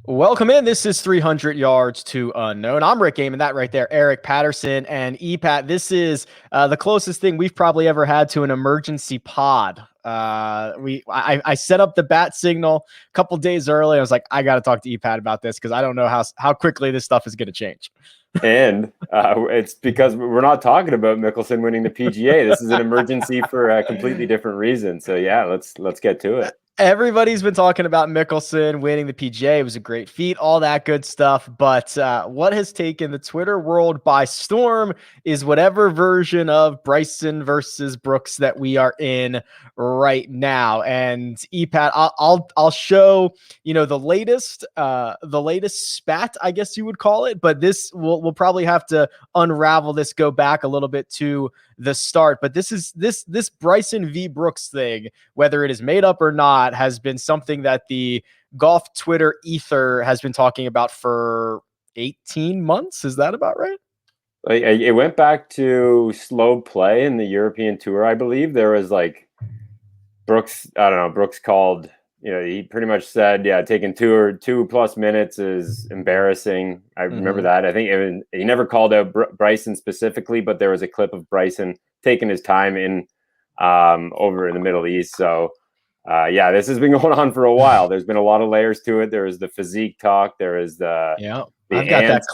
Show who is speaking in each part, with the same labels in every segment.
Speaker 1: Welcome in. This is 300 Yards to Unknown. I'm Rick Gehman. That right there, Eric Patterson and EPAT. This is the closest thing we've probably ever had to an emergency pod. I set up the bat signal a couple days early. I was like, I got to talk to EPAT about this because I don't know how quickly this stuff is going to change.
Speaker 2: And it's because we're not talking about Mickelson winning the PGA. This is an emergency for a completely different reason. So yeah, let's get to it.
Speaker 1: Everybody's been talking about Mickelson winning the PGA. It was a great feat, all that good stuff. But what has taken the Twitter world by storm is whatever version of Bryson versus Brooks that we are in right now. And EPAT, I'll show the latest spat, I guess you would call it. But this we'll probably have to unravel this, go back a little bit to the start. But this Bryson v Brooks thing, whether it is made up or not, has been something that the golf Twitter ether has been talking about for 18 months. Is that about right?
Speaker 2: It went back to slow play in the European Tour, I believe. There was like Brooks called, he pretty much said, yeah, taking 2+ minutes is embarrassing. I remember that. I think he never called out Bryson specifically, but there was a clip of Bryson taking his time in over in the Middle East. So yeah, this has been going on for a while. There's been a lot of layers to it. There is the physique talk. There is the
Speaker 1: I've got
Speaker 2: ants.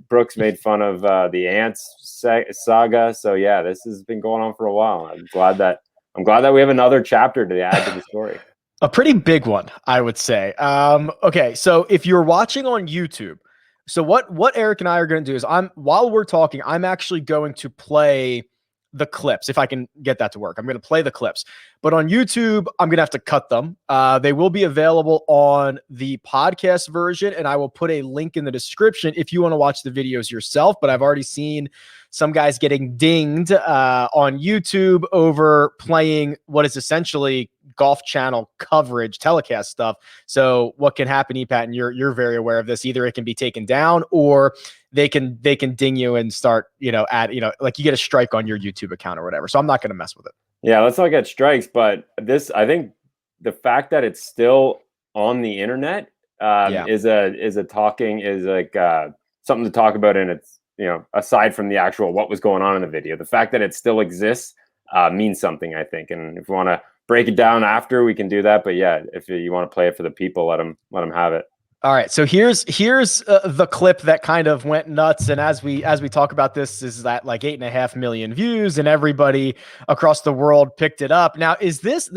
Speaker 2: Brooks made fun of the ants saga. So yeah, this has been going on for a while. I'm glad that we have another chapter to add to the story.
Speaker 1: A pretty big one, I would say. Okay, so if you're watching on YouTube, so what Eric and I are going to do is while we're talking, I'm actually going to play the clips, if I can get that to work. I'm going to play the clips, but on YouTube, I'm going to have to cut them. They will be available on the podcast version, and I will put a link in the description if you want to watch the videos yourself. But I've already seen some guys getting dinged on YouTube over playing what is essentially Golf Channel coverage, telecast stuff. So what can happen, EPAT, and you're very aware of this, either it can be taken down or they can ding you and start, like you get a strike on your YouTube account or whatever. So I'm not going to mess with it.
Speaker 2: Yeah, let's not get strikes. But I think the fact that it's still on the internet is like something to talk about. And it's, aside from the actual what was going on in the video, the fact that it still exists means something, I think. And if we want to break it down after, we can do that. But yeah, if you want to play it for the people, let them have it.
Speaker 1: All right, so here's the clip that kind of went nuts, and as we talk about this, is that like 8.5 million views, and everybody across the world picked it up. Now, is this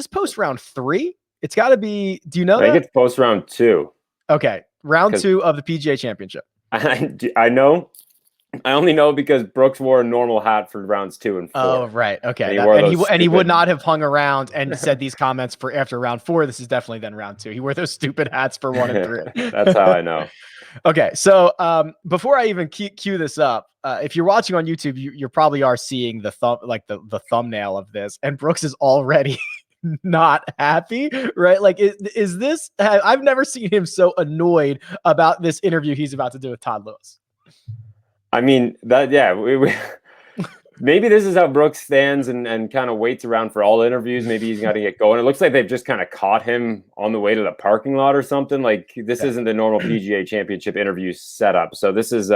Speaker 1: post round 3? It's got to be. Do you know?
Speaker 2: I think it's post round 2.
Speaker 1: Okay, round 2 of the PGA Championship.
Speaker 2: I know. I only know because Brooks wore a normal hat for rounds 2 and 4.
Speaker 1: Oh, right. Okay.
Speaker 2: And
Speaker 1: he would not have hung around and said these comments for after round 4. This is definitely then round 2. He wore those stupid hats for 1 and 3.
Speaker 2: That's how I know.
Speaker 1: Okay. So before I even cue this up, if you're watching on YouTube, you probably are seeing the thumbnail of this, and Brooks is already not happy, right? Like, is this? I've never seen him so annoyed about this interview he's about to do with Todd Lewis.
Speaker 2: I mean, maybe this is how Brooks stands and kind of waits around for all interviews. Maybe he's got to get going. It looks like they've just kind of caught him on the way to the parking lot or something. Like, this isn't the normal PGA Championship interview setup. So this is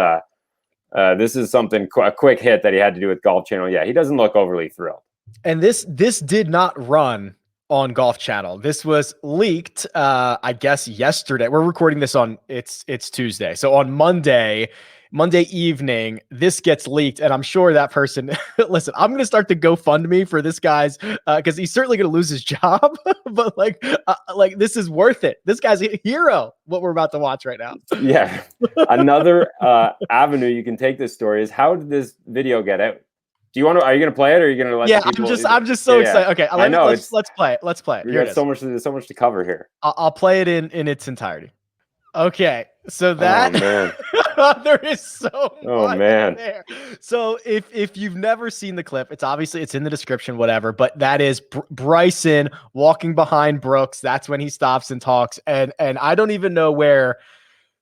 Speaker 2: something, a quick hit that he had to do with Golf Channel. Yeah, he doesn't look overly thrilled.
Speaker 1: And this did not run on Golf Channel. This was leaked, I guess, yesterday. We're recording this on it's Tuesday. So on Monday evening, this gets leaked, and I'm sure that person, listen, I'm going to start the GoFundMe for this guy's, because he's certainly going to lose his job, but like this is worth it. This guy's a hero, what we're about to watch right now.
Speaker 2: Yeah. Another avenue you can take this story is, how did this video get out? Are you going to play it, or are you going to let people?
Speaker 1: I'm just so excited. Okay.
Speaker 2: I know.
Speaker 1: Let's play it. Let's play it.
Speaker 2: There's so much to cover here.
Speaker 1: I'll play it in its entirety. Okay. So that, there is so much there. So if you've never seen the clip, it's in the description, whatever, but that is Bryson walking behind Brooks. That's when he stops and talks. And I don't even know where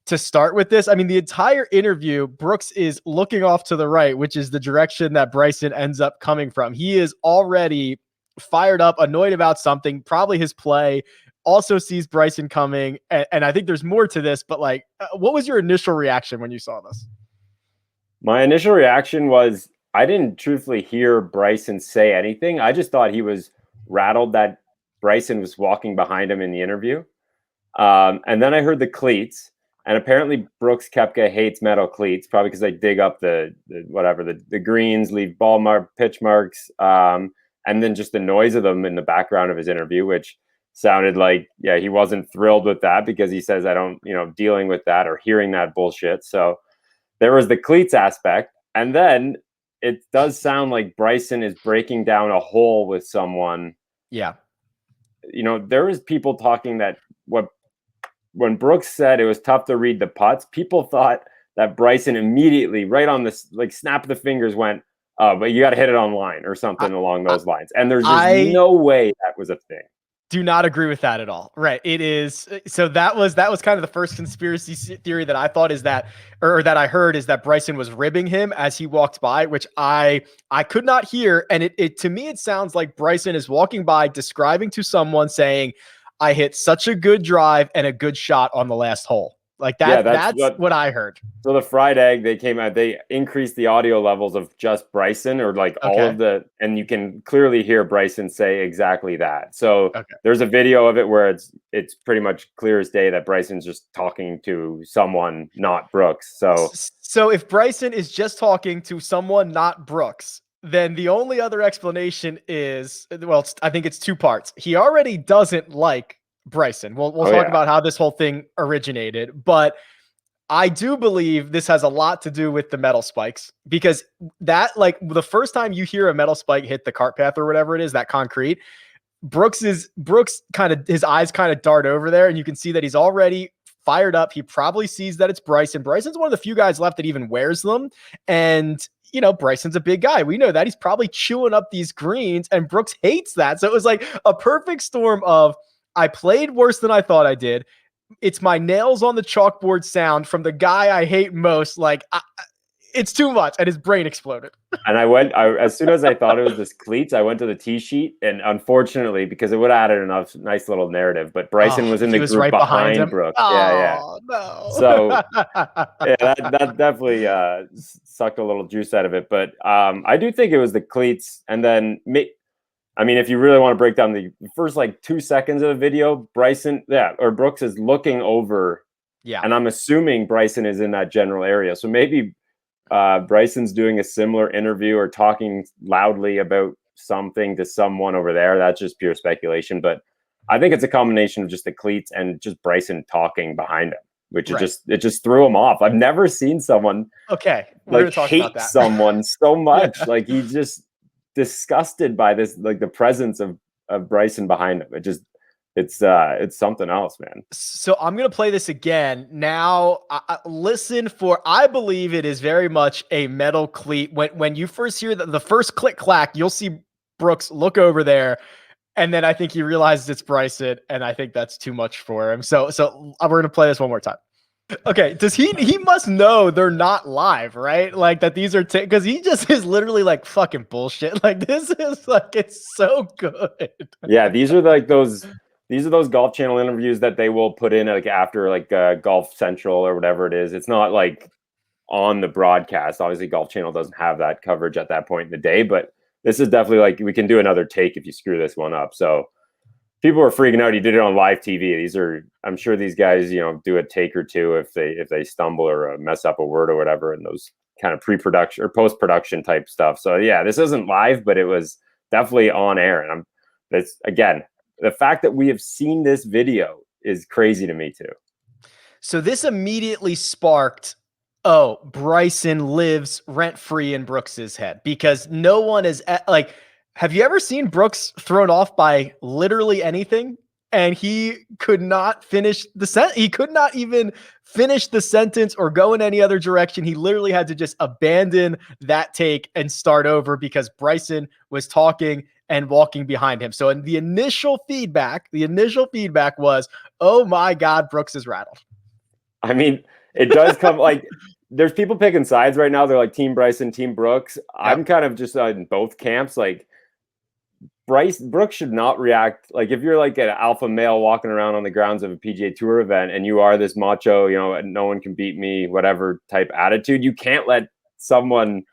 Speaker 1: to start with this. I mean, the entire interview, Brooks is looking off to the right, which is the direction that Bryson ends up coming from. He is already fired up, annoyed about something, probably his play, also sees Bryson coming. And I think there's more to this, but like, what was your initial reaction when you saw this?
Speaker 2: My initial reaction was I didn't truthfully hear Bryson say anything. I just thought he was rattled that Bryson was walking behind him in the interview. And then I heard the cleats, and apparently Brooks Koepka hates metal cleats, probably because they dig up the greens, leave pitch marks, and then just the noise of them in the background of his interview, which sounded like, yeah, he wasn't thrilled with that because he says, I don't, dealing with that or hearing that bullshit. So there was the cleats aspect. And then it does sound like Bryson is breaking down a hole with someone.
Speaker 1: Yeah.
Speaker 2: There was people talking that when Brooks said it was tough to read the putts, people thought that Bryson immediately, right on this, like snap of the fingers, went, but you got to hit it on line or something along those lines. And there's just no way that was a thing.
Speaker 1: Do not agree with that at all. Right. It is. So that was kind of the first conspiracy theory that I thought is that, or that I heard, is that Bryson was ribbing him as he walked by, which I could not hear. And it to me, it sounds like Bryson is walking by, describing to someone, saying, I hit such a good drive and a good shot on the last hole. Like that. Yeah, that's what I heard.
Speaker 2: So the fried egg, they increased the audio levels of just Bryson, or like all of and you can clearly hear Bryson say exactly that. So there's a video of it where it's pretty much clear as day that Bryson's just talking to someone, not Brooks.
Speaker 1: So if Bryson is just talking to someone, not Brooks, then the only other explanation is, well, I think it's two parts. He already doesn't like Bryson. We'll talk about how this whole thing originated, but I do believe this has a lot to do with the metal spikes, because that, like, the first time you hear a metal spike hit the cart path or whatever it is, that concrete, Brooks kind of, his eyes kind of dart over there, and you can see that he's already fired up. He probably sees that it's Bryson. Bryson's one of the few guys left that even wears them. And Bryson's a big guy. We know that. He's probably chewing up these greens, and Brooks hates that. So it was like a perfect storm of, I played worse than I thought I did. It's my nails on the chalkboard sound from the guy I hate most. Like, it's too much. And his brain exploded.
Speaker 2: And as soon as I thought it was this cleats, I went to the tee sheet. And unfortunately, because it would have added enough nice little narrative, but Bryson was in the group right behind Brooks.
Speaker 1: Oh, no.
Speaker 2: So yeah, that definitely sucked a little juice out of it. But I do think it was the cleats. And then, if you really want to break down the first like 2 seconds of the video, Brooks is looking over. Yeah. And I'm assuming Bryson is in that general area. So maybe Bryson's doing a similar interview or talking loudly about something to someone over there. That's just pure speculation. But I think it's a combination of just the cleats and just Bryson talking behind him, which it just threw him off. I've never seen someone hate someone so much. Like, he just disgusted by this, like the presence of Bryson behind him. It's something else, man.
Speaker 1: So I'm going to play this again. Now, listen for, I believe it is very much a metal cleat. When you first hear the first click clack, you'll see Brooks look over there, and then I think he realizes it's Bryson, and I think that's too much for him. So we're going to play this one more time. Okay, he must know they're not live, right? Like, that these are, because he just is literally like, fucking bullshit. Like, this is like, it's so good.
Speaker 2: Yeah, these are those Golf Channel interviews that they will put in like after like Golf Central or whatever it is. It's not like on the broadcast. Obviously, Golf Channel doesn't have that coverage at that point in the day, but this is definitely like, we can do another take if you screw this one up. So people were freaking out. He did it on live TV. I'm sure these guys, do a take or two if they stumble or mess up a word or whatever, and those kind of pre-production or post-production type stuff. So yeah, this isn't live, but it was definitely on air. And again, the fact that we have seen this video is crazy to me too.
Speaker 1: So this immediately sparked, Bryson lives rent-free in Brooks's head, because no one is like, have you ever seen Brooks thrown off by literally anything? And he could not finish he could not even finish the sentence or go in any other direction. He literally had to just abandon that take and start over because Bryson was talking and walking behind him. So in the initial feedback was, oh my God, Brooks is rattled.
Speaker 2: I mean, it does come like there's people picking sides right now. They're like Team Bryson, Team Brooks. I'm kind of just in both camps. Like Brooks should not react. Like if you're like an alpha male walking around on the grounds of a PGA Tour event and you are this macho, no one can beat me, whatever type attitude, you can't let someone.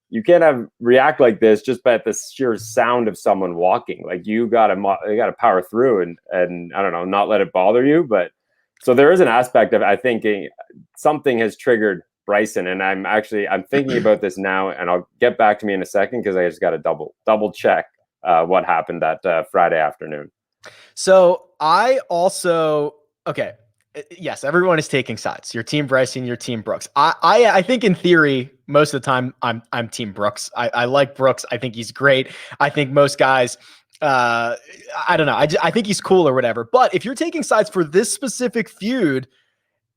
Speaker 2: You can't react like this just by the sheer sound of someone walking. Like you gotta power through and I don't know, not let it bother you. But so there is an aspect of I think something has triggered Bryson, and I'm thinking about this now, and I'll get back to me in a second because I just got to double check what happened that Friday afternoon.
Speaker 1: So I also yes, everyone is taking sides. Your team Bryson, your team Brooks. I think in theory, most of the time I'm team Brooks. I like Brooks. I think he's great. I think most guys, I don't know. I think he's cool or whatever. But if you're taking sides for this specific feud,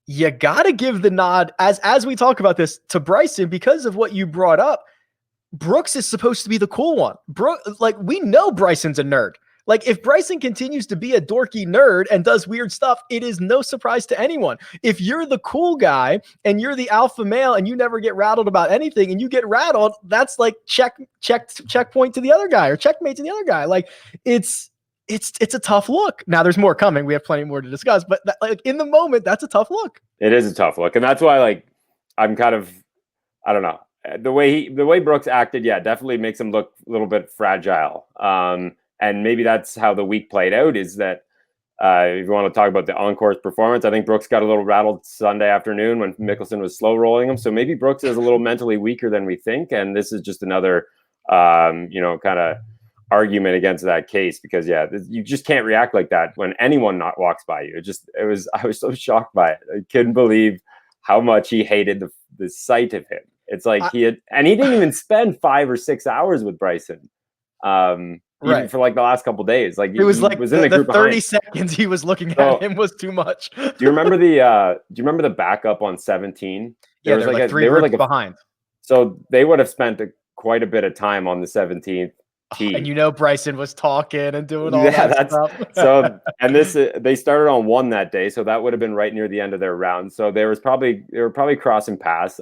Speaker 1: you got to give the nod as we talk about this to Bryson because of what you brought up. Brooks is supposed to be the cool one. Like we know Bryson's a nerd. Like if Bryson continues to be a dorky nerd and does weird stuff, it is no surprise to anyone. If you're the cool guy and you're the alpha male and you never get rattled about anything and you get rattled, that's like checkpoint to the other guy or checkmate to the other guy. Like it's a tough look. Now there's more coming. We have plenty more to discuss, but like in the moment, that's a tough look.
Speaker 2: It is a tough look. And that's why like I'm kind of, I don't know, the way Brooks acted, yeah, definitely makes him look a little bit fragile. And maybe that's how the week played out is that if you want to talk about the on-course performance, I think Brooks got a little rattled Sunday afternoon when Mickelson was slow rolling him. So maybe Brooks is a little mentally weaker than we think. And this is just another, kind of argument against that case because, yeah, you just can't react like that when anyone not walks by you. I was so shocked by it. I couldn't believe how much he hated the sight of him. It's like he didn't even spend 5 or 6 hours with Bryson. Even for like the last couple of days, like
Speaker 1: it was like
Speaker 2: was in the group
Speaker 1: 30 seconds he was looking at him was too much.
Speaker 2: Do you remember the backup on 17?
Speaker 1: There was like three groups behind.
Speaker 2: So they would have spent quite a bit of time on the 17th tee.
Speaker 1: And Bryson was talking and doing all that stuff.
Speaker 2: So and they started on 1 that day, so that would have been right near the end of their round. So they were probably crossing paths.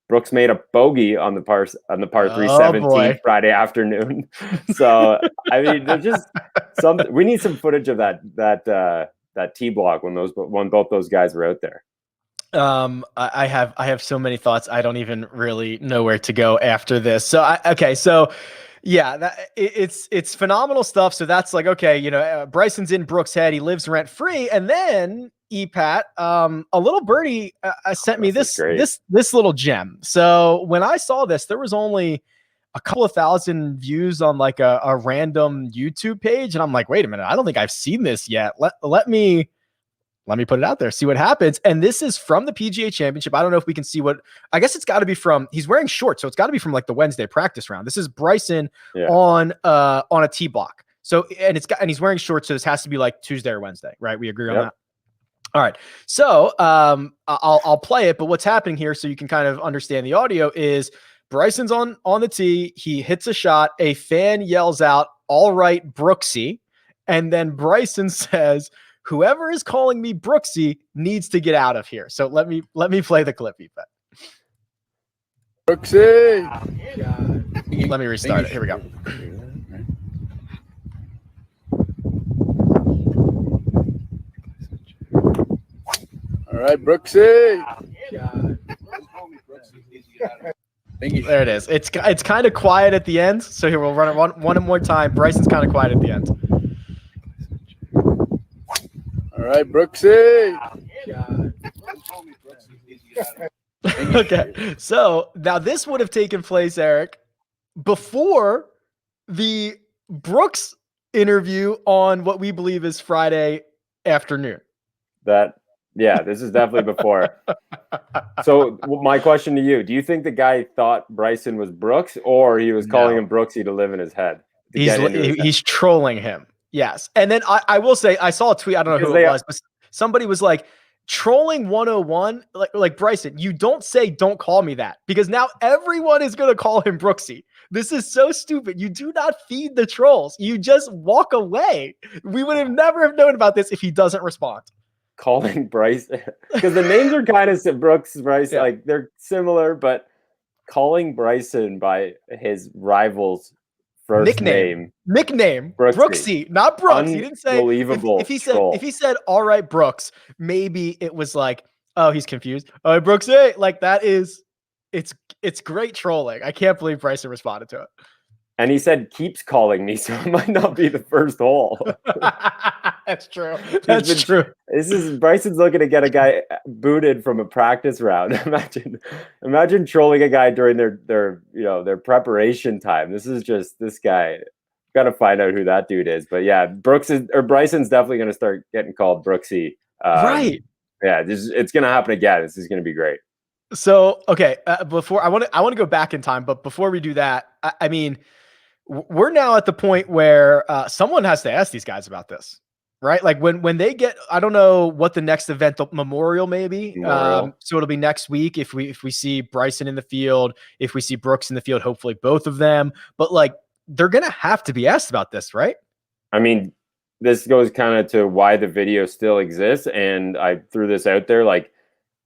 Speaker 2: Brooks made a bogey on the par 3 17 Friday afternoon. So I mean, there's just we need some footage of that tee block when both those guys were out there.
Speaker 1: I have so many thoughts. I don't even really know where to go after this. So yeah, it's phenomenal stuff. So that's like, okay, Bryson's in Brooks' head. He lives rent free. And then EPAT, a little birdie sent me this little gem. So when I saw this, there was only a couple of thousand views on like a random YouTube page. And I'm like, wait a minute, I don't think I've seen this yet. Let me put it out there, see what happens. And this is from the PGA Championship. I don't know if we can see I guess it's got to be from, he's wearing shorts. So it's got to be from like the Wednesday practice round. This is Bryson on a tee block. So, and he's wearing shorts. So this has to be like Tuesday or Wednesday, right? We agree on that. All right. So I'll play it, but what's happening here so you can kind of understand the audio is Bryson's on the tee. He hits a shot. A fan yells out, "All right, Brooksy." And then Bryson says, "Whoever is calling me Brooksy needs to get out of here." So let me play the clip, Ethan. Brooksy. Let me restart it. Here we go.
Speaker 3: All right, Brooksy.
Speaker 1: There it is. It's kind of quiet at the end. So here we'll run it one more time. Bryson's kind of quiet at the end.
Speaker 3: All right, Brooksy.
Speaker 1: Okay. So now this would have taken place, Eric, before the Brooks interview on what we believe is Friday afternoon.
Speaker 2: This is definitely before. So my question to you, do you think the guy thought Bryson was Brooks or he was calling him Brooksy to live in his head?
Speaker 1: He's trolling him. Yes. And then I will say, I saw a tweet. I don't know who it was, but somebody was like, trolling 101, like Bryson, you don't say, "Don't call me that," because now everyone is going to call him Brooksy. This is so stupid. You do not feed the trolls. You just walk away. We would have never have known about this if he doesn't respond.
Speaker 2: calling Bryce because the names are kind of Brooks, Bryce,
Speaker 1: Yeah.
Speaker 2: like they're similar, but calling Bryson by his rival's first name,
Speaker 1: nickname, Brooksy, not Brooks. He didn't say
Speaker 2: unbelievable.
Speaker 1: if he said all right, Brooks, maybe it was like, oh, he's confused. Oh, Brooksy, like that is, it's great trolling. I can't believe Bryson responded to it.
Speaker 2: And he said, keeps calling me, so it might not be the first hole.
Speaker 1: That's true. That's true.
Speaker 2: Bryson's looking to get a guy booted from a practice round. Imagine trolling a guy during their preparation time. This guy. Got to find out who that dude is. But yeah, Bryson's definitely going to start getting called Brooksy.
Speaker 1: Right.
Speaker 2: Yeah, it's going to happen again. This is going to be great.
Speaker 1: So, okay, before I want to go back in time, but before we do that, I mean, we're now at the point where someone has to ask these guys about this, right? Like when they get, I don't know what the next event, Memorial maybe. So it'll be next week if we see Bryson in the field, if we see Brooks in the field, hopefully both of them. But like they're gonna have to be asked about this, right?
Speaker 2: I mean, this goes kind of to why the video still exists, and I threw this out there. Like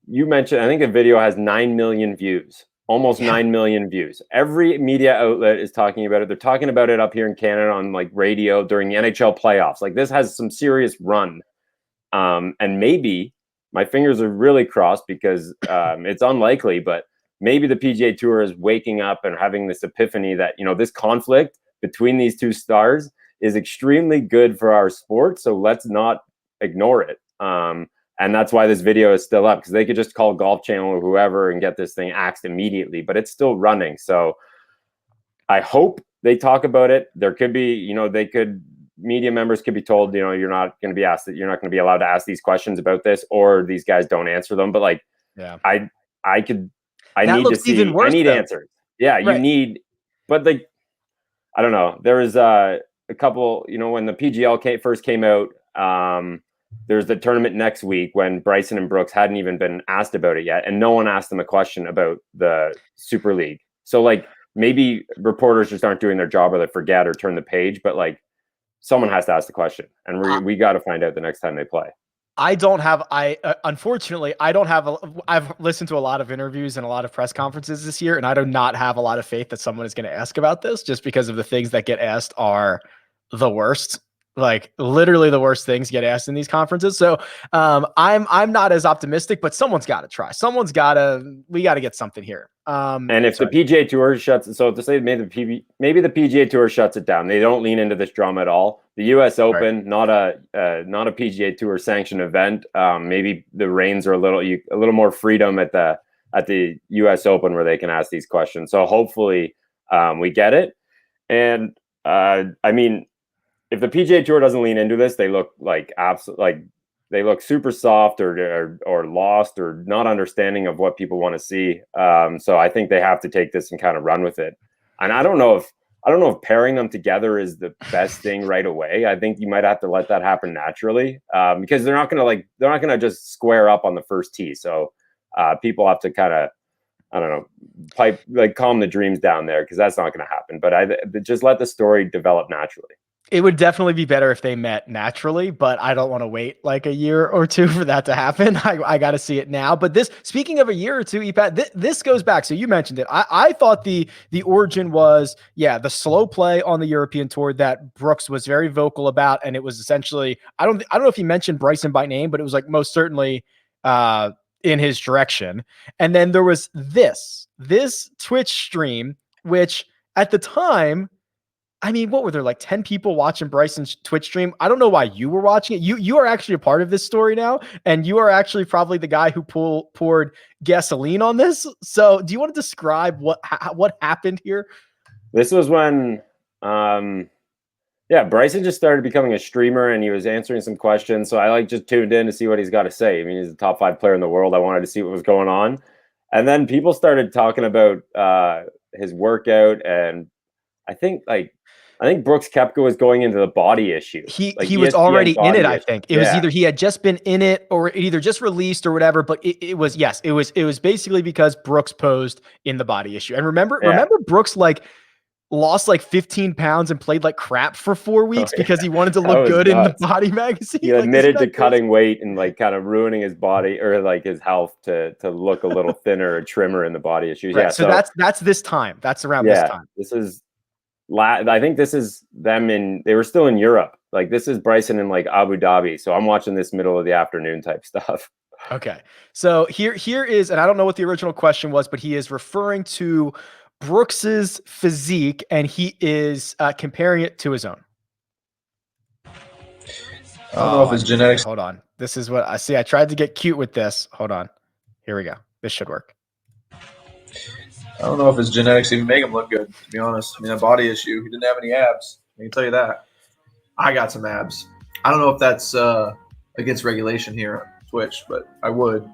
Speaker 2: you mentioned, I think the video has 9 million views. Almost 9 million views. Every media outlet is talking about it. They're talking about it up here in Canada on like radio during the NHL playoffs. Like this has some serious run. And maybe my fingers are really crossed because it's unlikely, but maybe the PGA Tour is waking up and having this epiphany that, this conflict between these two stars is extremely good for our sport. So let's not ignore it. And that's why this video is still up, because they could just call Golf Channel or whoever and get this thing axed immediately, but it's still running. So I hope they talk about it. There could be, media members could be told, you're not going to be asked, you're not going to be allowed to ask these questions about this, or these guys don't answer them. But like, yeah, I need to see, I need answers. Yeah, right. You need, but like, I don't know. There was a couple, when the PGL first came out, there's the tournament next week when Bryson and Brooks hadn't even been asked about it yet, and no one asked them a question about the Super League. So like maybe reporters just aren't doing their job, or they forget or turn the page, but like someone has to ask the question, and we got to find out the next time they play. Unfortunately, I've listened to a lot of interviews and a lot of press conferences this year, and I do not have a lot of faith that someone is going to ask about this, just because of the things that get asked are the worst. Like literally the worst things get asked in these conferences. So I'm not as optimistic, but someone's got to try. We got to get something here. And if the PGA Tour shuts, so to say maybe the PGA Tour shuts it down, they don't lean into this drama at all. The U.S. Open, not a PGA Tour sanctioned event. Maybe the reins are a little more freedom at the U.S. Open where they can ask these questions. So hopefully we get it. And I mean, if the PGA Tour doesn't lean into this, they look like they look super soft or lost or not understanding of what people want to see. So I think they have to take this and kind of run with it. And I don't know if pairing them together is the best thing right away. I think you might have to let that happen naturally because they're not gonna just square up on the first tee. So people have to kind of, I don't know, calm the dreams down there, because that's not going to happen. But just let the story develop naturally.
Speaker 1: It would definitely be better if they met naturally, but I don't want to wait like a year or two for that to happen. I got to see it now. But speaking of a year or two, Epat, this goes back. So you mentioned it. I thought the origin was, the slow play on the European Tour that Brooks was very vocal about. And it was essentially, I don't know if he mentioned Bryson by name, but it was like most certainly in his direction. And then there was this Twitch stream, which at the time, I mean, what were there, like 10 people watching Bryson's Twitch stream? I don't know why you were watching it. You are actually a part of this story now, and you are actually probably the guy who poured gasoline on this. So do you want to describe what happened here?
Speaker 2: This was when, Bryson just started becoming a streamer, and he was answering some questions. So I just tuned in to see what he's got to say. I mean, he's the top 5 player in the world. I wanted to see what was going on. And then people started talking about his workout, and I think Brooks Koepka was going into the body issue.
Speaker 1: He was already in it. I think it was either he had just been in it or it either just released or whatever. But it was basically because Brooks posed in the body issue. And remember Brooks lost like 15 pounds and played like crap for 4 weeks because he wanted to
Speaker 2: That
Speaker 1: look
Speaker 2: was
Speaker 1: good in the
Speaker 2: nuts.
Speaker 1: body magazine.
Speaker 2: He
Speaker 1: Like,
Speaker 2: admitted to
Speaker 1: isn't that
Speaker 2: cutting weight and like kind of ruining his body or like his health to look a little thinner or trimmer in the body issues.
Speaker 1: Right.
Speaker 2: Yeah.
Speaker 1: So that's this time. That's around this time.
Speaker 2: This is I think this is them they were still in Europe. Like this is Bryson in like Abu Dhabi. So I'm watching this middle of the afternoon type stuff.
Speaker 1: Okay. So here is, and I don't know what the original question was, but he is referring to Brooks's physique and he is comparing it to his own.
Speaker 4: I don't know if it's genetics.
Speaker 1: Hold on. This is what I see. I tried to get cute with this. Hold on. Here we go. This should work.
Speaker 4: I don't know if his genetics even make him look good, to be honest. I mean, a body issue. He didn't have any abs. I can tell you that. I got some abs. I don't know if that's against regulation here on Twitch, but I would.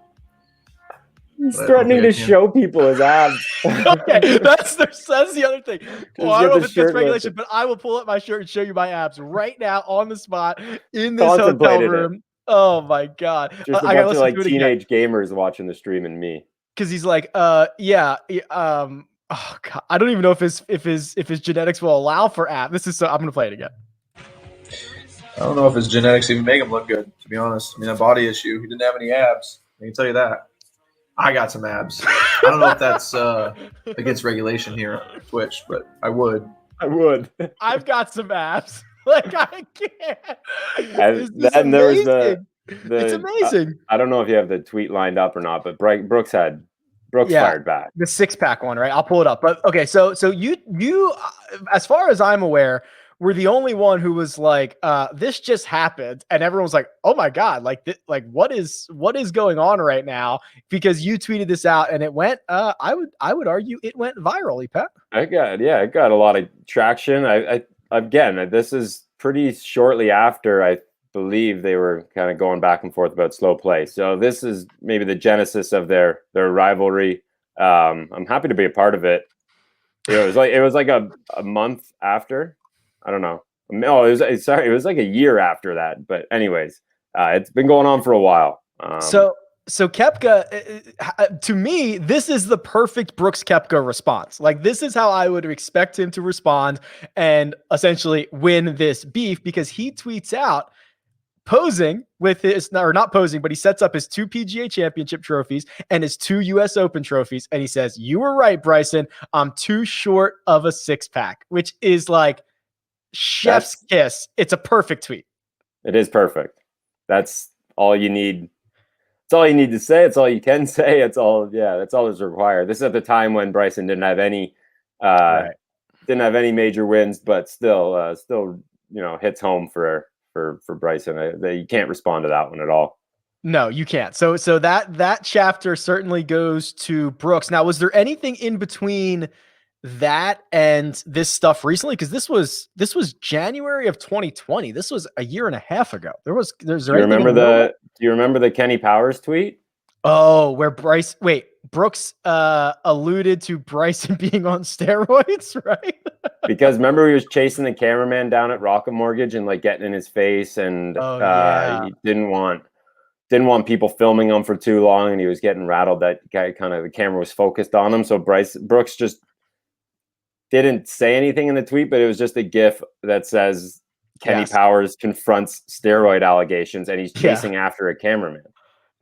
Speaker 2: He's threatening to show people his abs.
Speaker 1: Okay, that's the other thing. Well, I don't know if it's against regulation, but I will pull up my shirt and show you my abs right now on the spot in this hotel room. Oh my God.
Speaker 2: Just a bunch of like teenage gamers watching the stream and me.
Speaker 1: Because he's like, oh God, I don't even know if his genetics will allow for app. I'm gonna play it again.
Speaker 4: I don't know if his genetics even make him look good, to be honest. I mean, a body issue. He didn't have any abs. I can tell you that. I got some abs. I don't know if that's against regulation here on Twitch, but I would.
Speaker 1: I've got some abs. Like I can't.
Speaker 2: Then there was
Speaker 1: it's amazing.
Speaker 2: I don't know if you have the tweet lined up or not, but Brooks fired back.
Speaker 1: The 6-pack one, right? I'll pull it up. But okay, so you, as far as I'm aware, were the only one who was like, this just happened, and everyone was like, oh my God, what is going on right now? Because you tweeted this out and it went, I would argue it went viral, Pat.
Speaker 2: It got a lot of traction. Again, this is pretty shortly after I believe they were kind of going back and forth about slow play. So this is maybe the genesis of their rivalry. I'm happy to be a part of it. It was like a month after. I don't know. No, it was like a year after that. But anyways, it's been going on for a while.
Speaker 1: So Koepka, to me, this is the perfect Brooks Koepka response. Like, this is how I would expect him to respond and essentially win this beef, because he tweets out posing with not posing, but he sets up his 2 PGA championship trophies and his 2 US Open trophies. And he says, you were right, Bryson. I'm too short of a 6-pack, which is like chef's kiss. It's a perfect tweet.
Speaker 2: It is perfect. That's all you need. It's all you need to say. It's all you can say. That's all that's required. This is at the time when Bryson didn't have any major wins, but still hits home for Bryson. You can't respond to that one at all.
Speaker 1: No, you can't. So that chapter certainly goes to Brooks. Now, was there anything in between that and this stuff recently? Because this was January of 2020. This was a year and a half ago. Do you remember the Kenny Powers tweet? Oh, where Brooks alluded to Bryson being on steroids, right?
Speaker 2: Because remember, he was chasing the cameraman down at Rocket Mortgage and like getting in his face, and he didn't want people filming him for too long, and he was getting rattled. That guy the camera was focused on him, so Brooks just didn't say anything in the tweet, but it was just a GIF that says Kenny Powers confronts steroid allegations, and he's chasing after a cameraman.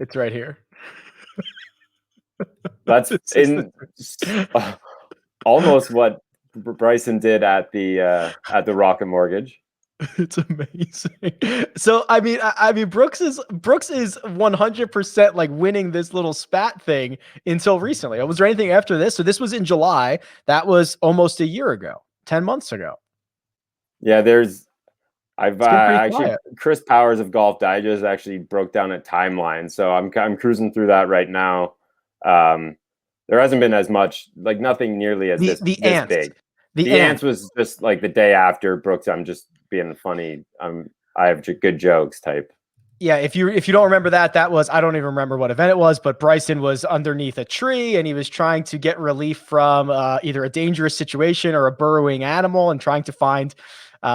Speaker 1: It's right here.
Speaker 2: That's almost what Bryson did at the Rocket Mortgage.
Speaker 1: It's amazing. So I mean, Brooks is 100% like winning this little spat thing until recently. Was there anything after this? So this was in July. That was almost a year ago, 10 months ago.
Speaker 2: Yeah, actually Chris Powers of Golf Digest actually broke down a timeline, so I'm cruising through that right now. There hasn't been as much, like nothing nearly as this big. The ants was just like the day after Brooks. I'm just being funny. I have good jokes type.
Speaker 1: Yeah, if you don't remember that was, I don't even remember what event it was, but Bryson was underneath a tree and he was trying to get relief from either a dangerous situation or a burrowing animal, and trying to find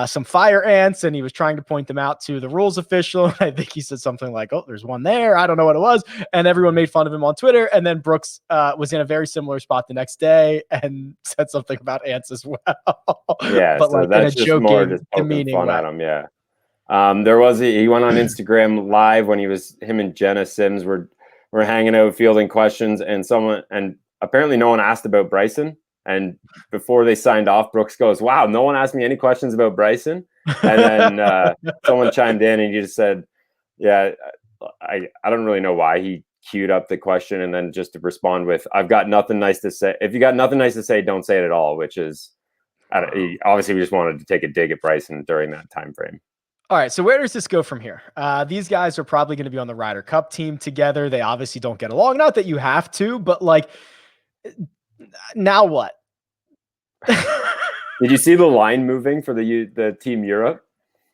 Speaker 1: some fire ants, and he was trying to point them out to the rules official. I think he said something like, "Oh, there's one there." I don't know what it was, and everyone made fun of him on Twitter. And then Brooks was in a very similar spot the next day and said something about ants as well.
Speaker 2: Yeah,
Speaker 1: but
Speaker 2: so
Speaker 1: like
Speaker 2: that's
Speaker 1: in a
Speaker 2: just more
Speaker 1: joking,
Speaker 2: just poking
Speaker 1: demeaning
Speaker 2: fun
Speaker 1: way.
Speaker 2: at him. Yeah. He went on Instagram live when him and Jenna Sims were hanging out fielding questions, and apparently no one asked about Bryson. And before they signed off, Brooks goes, "Wow, no one asked me any questions about Bryson." And then someone chimed in and he just said, "Yeah, I don't really know why he queued up the question and then just to respond with, I've got nothing nice to say. If you got nothing nice to say, don't say it at all," which is obviously we just wanted to take a dig at Bryson during that time frame.
Speaker 1: All right, so where does this go from here? These guys are probably going to be on the Ryder Cup team together. They obviously don't get along. Not that you have to, but like, now what?
Speaker 2: Did you see the line moving for the Team Europe?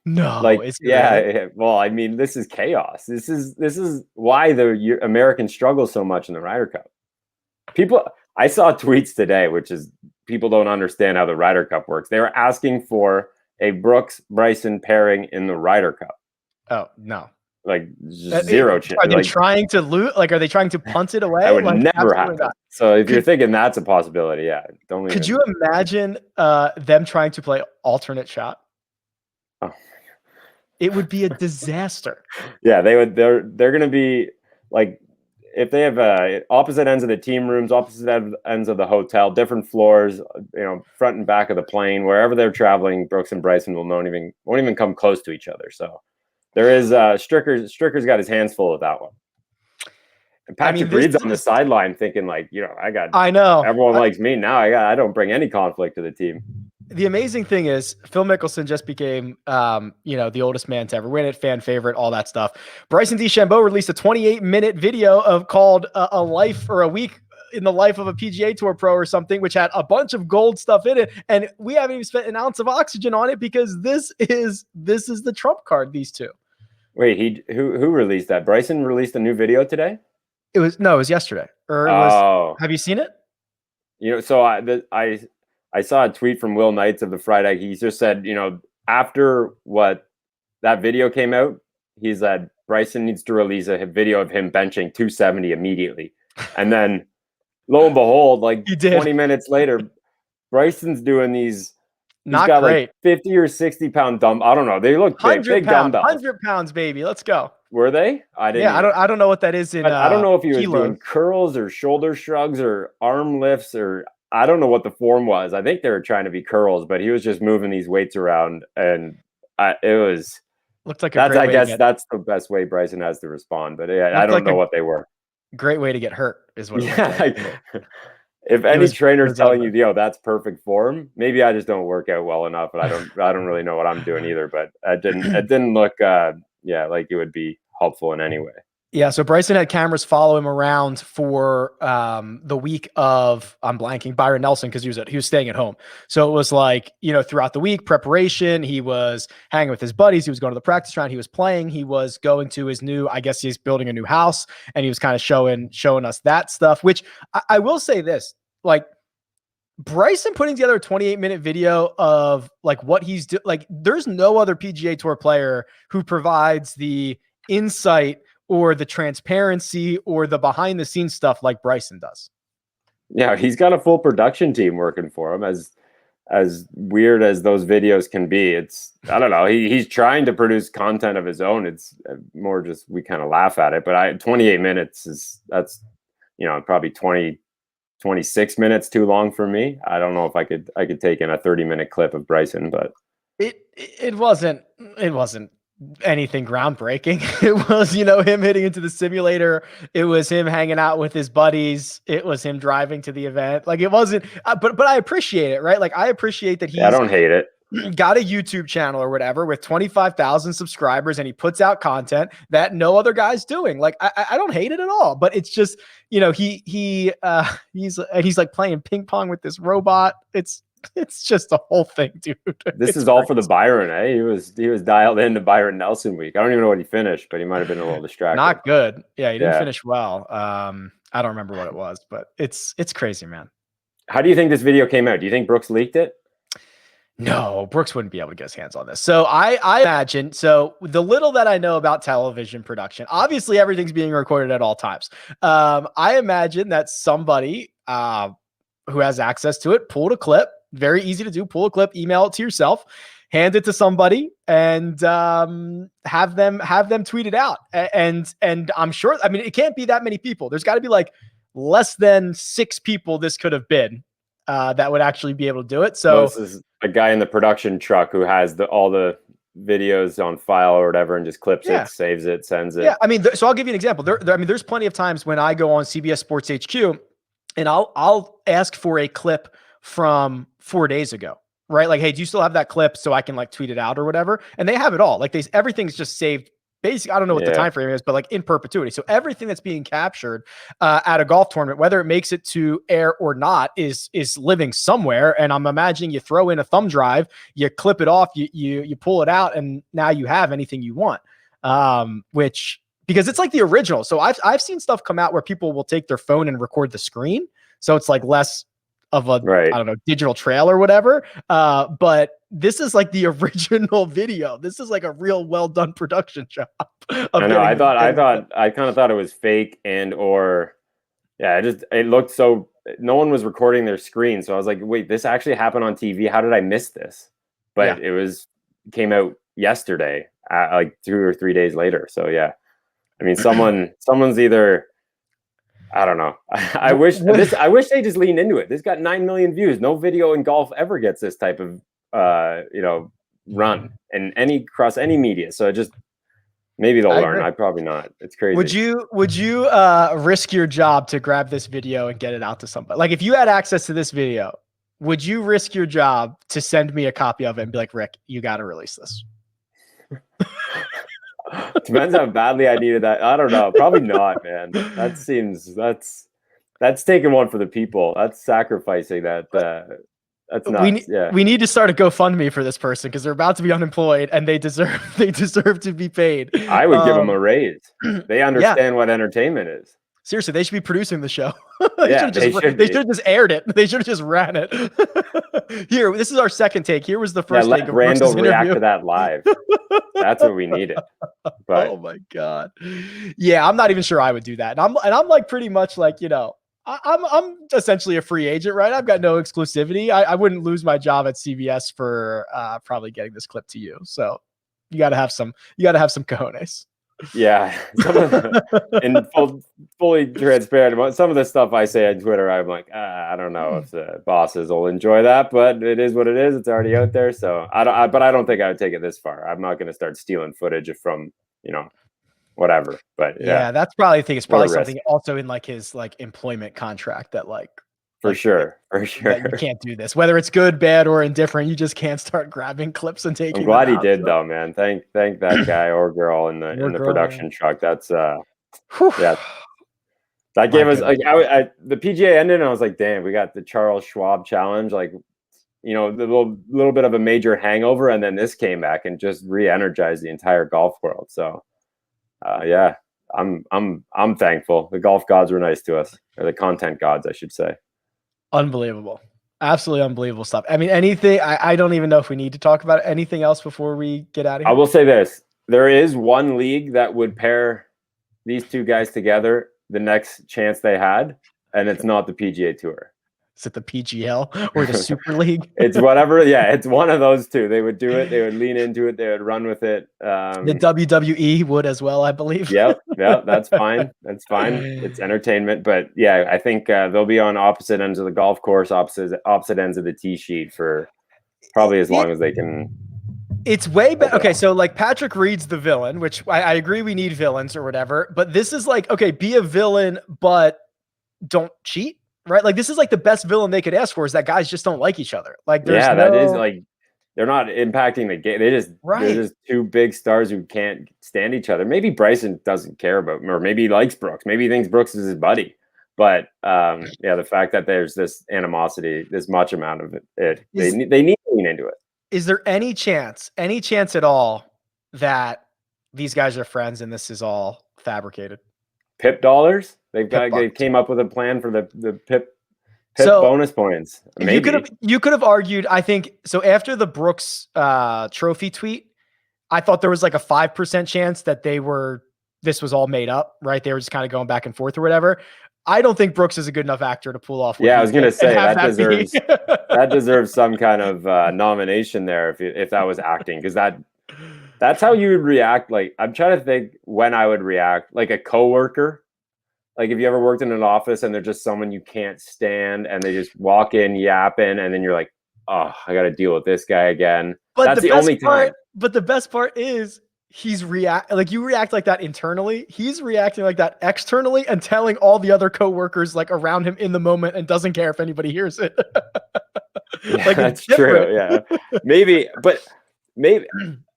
Speaker 1: No,
Speaker 2: Like,
Speaker 1: it's
Speaker 2: yeah. Well, I mean, this is chaos. This is why the Americans struggle so much in the Ryder Cup. I saw tweets today, which is people don't understand how the Ryder Cup works. They were asking for a Brooks Bryson pairing in the Ryder Cup.
Speaker 1: Oh no.
Speaker 2: Like just zero chance.
Speaker 1: Are they trying to loot? Like, are they trying to punt it away?
Speaker 2: That would
Speaker 1: like,
Speaker 2: never happen. Not. So if you're thinking that's a possibility, yeah, don't.
Speaker 1: Could you imagine them trying to play alternate shot?
Speaker 2: Oh.
Speaker 1: It would be a disaster.
Speaker 2: Yeah, they would. They're going to be like, if they have opposite ends of the team rooms, opposite ends of the hotel, different floors, front and back of the plane, wherever they're traveling, Brooks and Bryson won't even come close to each other. So. There is Stricker's got his hands full with that one. And Patrick Reed's on the sideline thinking like, I know everyone likes me now. I don't bring any conflict to the team.
Speaker 1: The amazing thing is Phil Mickelson just became, the oldest man to ever win it, fan favorite, all that stuff. Bryson DeChambeau released a 28-minute video called a life or a week in the life of a PGA Tour pro or something, which had a bunch of gold stuff in it. And we haven't even spent an ounce of oxygen on it because this is the trump card, these two.
Speaker 2: Wait, who released that? Bryson released a new video today?
Speaker 1: It was yesterday. Have you seen it?
Speaker 2: So I saw a tweet from Will Knights of the Friday. He just said, after that video came out, he said Bryson needs to release a video of him benching 270 immediately. And then lo and behold, like 20 minutes later, Bryson's doing these. He's got great. Like 50 or 60 pound dumb. I don't know. They look big dumbbells.
Speaker 1: 100 pounds, baby. Let's go.
Speaker 2: Were they? I didn't.
Speaker 1: Yeah, I don't know what that is in.
Speaker 2: I don't know if he was doing curls or shoulder shrugs or arm lifts or I don't know what the form was. I think they were trying to be curls, but he was just moving these weights around, and it
Speaker 1: looked like a great
Speaker 2: I guess that's the best way Bryson has to respond. But yeah, I don't know what they were.
Speaker 1: Great way to get hurt is what. Like.
Speaker 2: If any trainer's telling you, that's perfect form, maybe I just don't work out well enough, and I don't really know what I'm doing either. But it didn't look, like it would be helpful in any way.
Speaker 1: Yeah, so Bryson had cameras follow him around for the week of I'm blanking Byron Nelson because he was staying at home. So it was like throughout the week preparation. He was hanging with his buddies. He was going to the practice round. He was playing. He was going to his new. I guess he's building a new house, and he was kind of showing us that stuff. Which I will say this, like Bryson putting together a 28-minute video of like what he's doing. Like there's no other PGA Tour player who provides the insight or the transparency or the behind the scenes stuff like Bryson does.
Speaker 2: Yeah, he's got a full production team working for him. As weird as those videos can be, I don't know. He's trying to produce content of his own. It's more just we kind of laugh at it. But 28 minutes that's probably 26 minutes too long for me. I don't know if I could take in a 30-minute clip of Bryson, but
Speaker 1: it wasn't anything groundbreaking. It was, him hitting into the simulator. It was him hanging out with his buddies. It was him driving to the event. Like it wasn't, but I appreciate it, right? Like I appreciate that
Speaker 2: I don't hate it.
Speaker 1: Got a YouTube channel or whatever with 25,000 subscribers and he puts out content that no other guy's doing. Like I don't hate it at all, but it's just, he's like playing ping pong with this robot. It's just the whole thing, dude.
Speaker 2: This is all for the Byron, eh? He was dialed into Byron Nelson week. I don't even know what he finished, but he might have been a little distracted.
Speaker 1: Not good. Yeah, he didn't finish well. I don't remember what it was, but it's crazy, man.
Speaker 2: How do you think this video came out? Do you think Brooks leaked it?
Speaker 1: No, Brooks wouldn't be able to get his hands on this. So I imagine, so the little that I know about television production, obviously everything's being recorded at all times. I imagine that somebody who has access to it pulled a clip, very easy to do, pull a clip, email it to yourself, hand it to somebody, and have them tweet it out. And I'm sure, I mean, it can't be that many people. There's got to be like less than 6 people this could have been that would actually be able to do it. So
Speaker 2: this is a guy in the production truck who has all the videos on file or whatever and just clips it, saves it, sends it.
Speaker 1: Yeah, I mean, so I'll give you an example. I mean, there's plenty of times when I go on CBS Sports HQ and I'll ask for a clip from 4 days ago, right? Like, hey, do you still have that clip so I can like tweet it out or whatever? And they have it all. Like everything's just saved. Basically, I don't know what the time frame is, but like in perpetuity. So everything that's being captured at a golf tournament, whether it makes it to air or not, is living somewhere. And I'm imagining you throw in a thumb drive, you clip it off, you pull it out, and now you have anything you want. Which, because it's like the original. So I've seen stuff come out where people will take their phone and record the screen, so it's like less of a I don't know, digital trail or whatever. But this is like the original video. This is like a real well done production job. I know.
Speaker 2: I kind of thought it was fake or it looked so. No one was recording their screen, so I was like, wait, this actually happened on TV. How did I miss this? But it came out yesterday, like 2 or 3 days later. So yeah, I mean, someone's either. I don't know. I wish they just leaned into it. This got 9 million views. No video in golf ever gets this type of run and across any media. So maybe they'll learn. I probably not. It's crazy.
Speaker 1: Would you risk your job to grab this video and get it out to somebody? Like if you had access to this video, would you risk your job to send me a copy of it and be like, Rick, you got to release this?
Speaker 2: Depends how badly I needed that. I don't know. Probably not, man. That's taking one for the people. That's sacrificing that. That's nuts.
Speaker 1: We need to start a GoFundMe for this person because they're about to be unemployed and they deserve to be paid.
Speaker 2: I would give them a raise. They understand what entertainment is.
Speaker 1: Seriously, they should be producing the show. They should have just aired it. They should have just ran it. Here, this is our second take. Here was the first take.
Speaker 2: Let Randall react to that live. That's what we needed. But,
Speaker 1: oh my God. Yeah, I'm not even sure I would do that. And I'm like pretty much like, I'm essentially a free agent, right? I've got no exclusivity. I wouldn't lose my job at CBS for probably getting this clip to you. So you got to have some cojones.
Speaker 2: Yeah, and fully transparent. Some of the stuff I say on Twitter, I'm like, I don't know if the bosses will enjoy that, but it is what it is. It's already out there, so but I don't think I would take it this far. I'm not going to start stealing footage from whatever. But
Speaker 1: yeah, that's probably it's probably something also in like his like employment contract that like.
Speaker 2: For sure.
Speaker 1: You can't do this, whether it's good, bad, or indifferent. You just can't start grabbing clips and taking.
Speaker 2: I'm glad he did, though, man. Thank that guy or girl in the production truck. That's That gave us like the PGA ended, and I was like, damn, we got the Charles Schwab Challenge, like the little bit of a major hangover, and then this came back and just re-energized the entire golf world. So, I'm thankful. The golf gods were nice to us, or the content gods, I should say.
Speaker 1: Unbelievable. Absolutely unbelievable stuff. I mean, anything, I don't even know if we need to talk about anything else before we get out of here.
Speaker 2: I will say this. There is one league that would pair these two guys together the next chance they had, and it's not the PGA Tour.
Speaker 1: Is it the PGL or the Super League?
Speaker 2: It's whatever. Yeah, it's one of those two. They would do it. They would lean into it. They would run with it.
Speaker 1: The WWE would as well, I believe.
Speaker 2: Yep. That's fine. That's fine. It's entertainment. But yeah, I think they'll be on opposite ends of the golf course, opposite ends of the tee sheet for probably as long as they can.
Speaker 1: It's way better. Okay, so like Patrick Reed's the villain, which I agree we need villains or whatever. But this is like, okay, be a villain, but don't cheat. Right, like this is like the best villain they could ask for is that guys just don't like each other. Like,
Speaker 2: that is like they're not impacting the game. They're just two big stars who can't stand each other. Maybe Bryson doesn't care about, or maybe he likes Brooks. Maybe he thinks Brooks is his buddy. But the fact that there's this animosity, this much amount of it, they need to lean into it.
Speaker 1: Is there any chance at all that these guys are friends and this is all fabricated?
Speaker 2: Pip dollars. They came up with a plan for the
Speaker 1: So
Speaker 2: bonus points. Maybe.
Speaker 1: You could have argued, I think, so after the Brooks trophy tweet, I thought there was like a 5% chance that this was all made up, right? They were just kind of going back and forth or whatever. I don't think Brooks is a good enough actor to pull off.
Speaker 2: Yeah, I was going to say that deserves
Speaker 1: be.
Speaker 2: that deserves some kind of nomination there if that was acting, because that's how you would react. Like, I'm trying to think when I would react, like a coworker. Like, if you ever worked in an office and they're just someone you can't stand and they just walk in yapping, and then you're like, oh, I got to deal with this guy again.
Speaker 1: But
Speaker 2: that's the only time.
Speaker 1: But the best part is you react like that internally. He's reacting like that externally and telling all the other coworkers like around him in the moment and doesn't care if anybody hears it.
Speaker 2: Yeah,
Speaker 1: like,
Speaker 2: that's true. Yeah, maybe.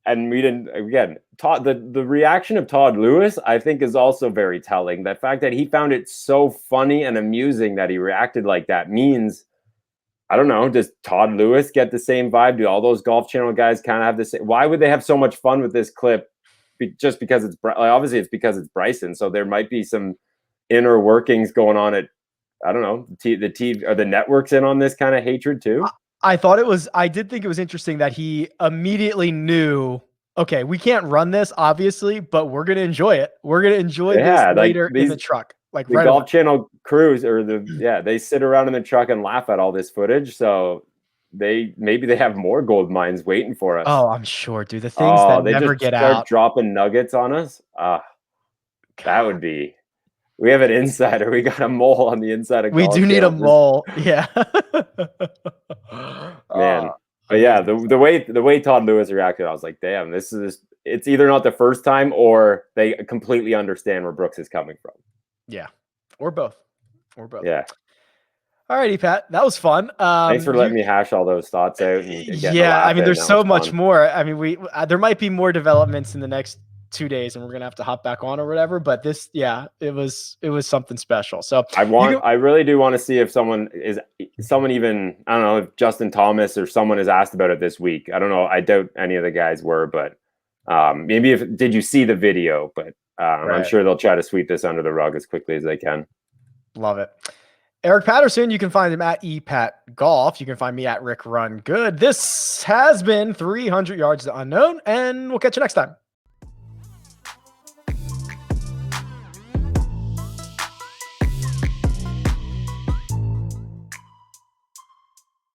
Speaker 2: And we didn't, again, the reaction of Todd Lewis, I think, is also very telling. The fact that he found it so funny and amusing that he reacted like that means, I don't know, does Todd Lewis get the same vibe? Do all those Golf Channel guys kind of have the same? Why would they have so much fun with this clip? Just because it's, obviously it's because it's Bryson. So there might be some inner workings going on at, I don't know, the TV or the networks in on this kind of hatred too.
Speaker 1: I did think it was interesting that he immediately knew, okay, we can't run this, obviously, but we're going to enjoy it. We're going to enjoy this later in the truck. Like
Speaker 2: the Golf Channel crews they sit around in the truck and laugh at all this footage. So maybe they have more gold mines waiting for us.
Speaker 1: Oh, I'm sure, dude. The things that never get out.
Speaker 2: Dropping nuggets on us. That would be. We have an insider. We got a mole on the inside of.
Speaker 1: We do need a mole. Yeah.
Speaker 2: Man, but yeah, the way Todd Lewis reacted, I was like, damn, it's either not the first time or they completely understand where Brooks is coming from.
Speaker 1: Yeah, or both.
Speaker 2: Yeah.
Speaker 1: All righty, Pat, that was fun.
Speaker 2: Thanks for letting me hash all those thoughts out.
Speaker 1: I mean, there's so much more. I mean, there might be more developments in the next 2 days, and we're gonna have to hop back on or whatever. But it was something special. So
Speaker 2: I really do want to see if someone even, I don't know, if Justin Thomas or someone has asked about it this week. I don't know. I doubt any of the guys were, but maybe did you see the video? But right. I'm sure they'll try to sweep this under the rug as quickly as they can.
Speaker 1: Love it. Eric Patterson, you can find him at ePatGolf. You can find me at RickRunGood. This has been 300 Yards to Unknown, and we'll catch you next time.